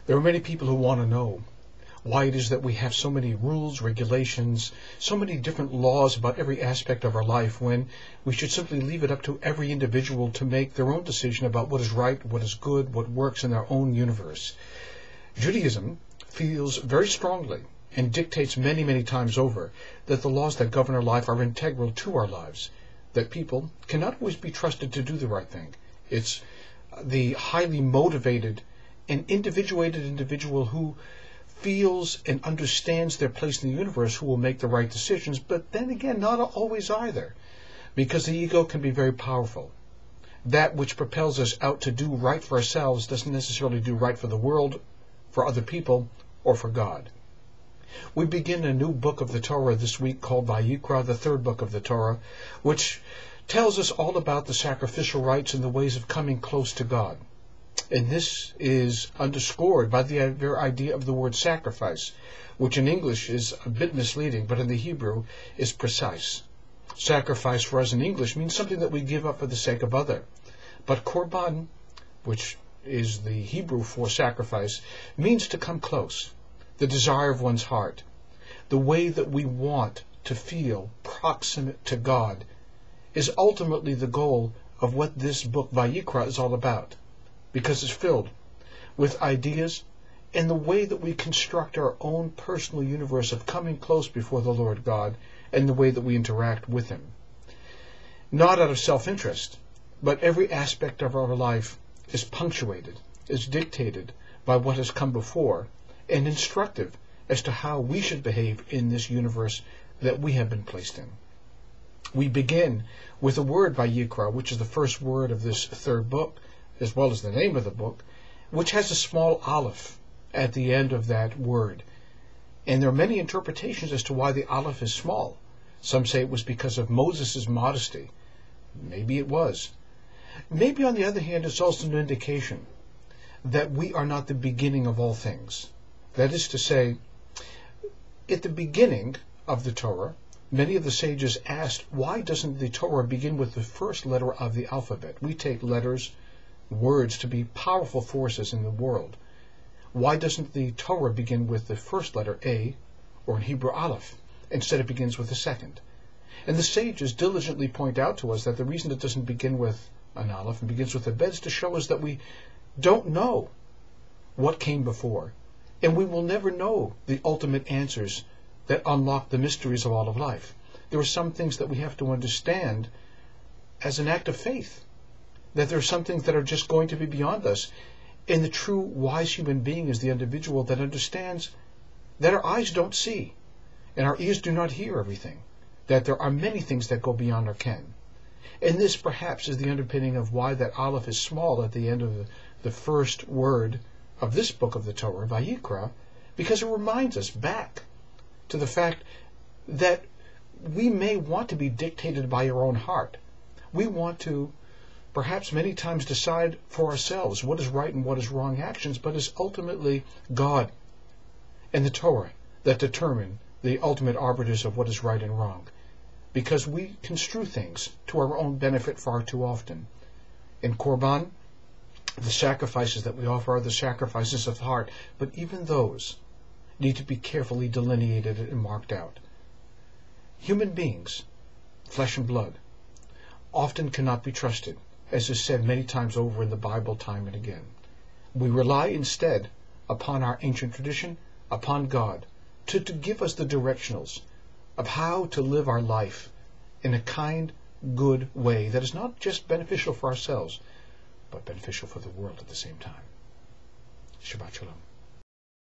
There are many people who want to know why it is that we have so many rules, regulations, so many different laws about every aspect of our life, when we should simply leave it up to every individual to make their own decision about what is right, what is good, what works in their own universe. Judaism feels very strongly and dictates many, many times over that the laws that govern our life are integral to our lives, that people cannot always be trusted to do the right thing. It's the highly motivated and individuated individual who feels and understands their place in the universe who will make the right decisions, but then again, not always either, because the ego can be very powerful. That which propels us out to do right for ourselves doesn't necessarily do right for the world, for other people, or for God. We begin a new book of the Torah this week called Vayikra, the third book of the Torah, which tells us all about the sacrificial rites and the ways of coming close to God. And this is underscored by the very idea of the word sacrifice, which in English is a bit misleading, but in the Hebrew is precise. Sacrifice for us in English means something that we give up for the sake of other. But korban, which is the Hebrew for sacrifice, means to come close, the desire of one's heart, the way that we want to feel proximate to God, is ultimately the goal of what this book Vayikra is all about, because it's filled with ideas and the way that we construct our own personal universe of coming close before the Lord God and the way that we interact with Him. Not out of self-interest, but every aspect of our life is punctuated, is dictated by what has come before, and instructive as to how we should behave in this universe that we have been placed in. We begin with the word Vayikra, which is the first word of this third book, as well as the name of the book, which has a small aleph at the end of that word. And there are many interpretations as to why the aleph is small. Some say it was because of Moses' modesty. Maybe it was. Maybe, on the other hand, it's also an indication that we are not the beginning of all things. That is to say, at the beginning of the Torah, many of the sages asked, why doesn't the Torah begin with the first letter of the alphabet? We take letters, words, to be powerful forces in the world. Why doesn't the Torah begin with the first letter, A, or in Hebrew, Aleph? Instead, it begins with the second. And the sages diligently point out to us that the reason it doesn't begin with an Aleph and begins with a Bet is to show us that we don't know what came before, and we will never know the ultimate answers that unlock the mysteries of all of life. There are some things that we have to understand as an act of faith, that there are some things that are just going to be beyond us. And the true wise human being is the individual that understands that our eyes don't see and our ears do not hear everything, that there are many things that go beyond our ken. And this perhaps is the underpinning of why that Aleph is small at the end of the first word of this book of the Torah, Vayikra, because it reminds us back to the fact that we may want to be dictated by our own heart. We want to perhaps many times decide for ourselves what is right and what is wrong actions, but it's ultimately God and the Torah that determine the ultimate arbiters of what is right and wrong, because we construe things to our own benefit far too often. In Korban, the sacrifices that we offer are the sacrifices of the heart, but even those need to be carefully delineated and marked out. Human beings, flesh and blood, often cannot be trusted, as is said many times over in the Bible time and again. We rely instead upon our ancient tradition, upon God, to give us the directionals of how to live our life in a kind, good way that is not just beneficial for ourselves, but beneficial for the world at the same time. Shabbat Shalom.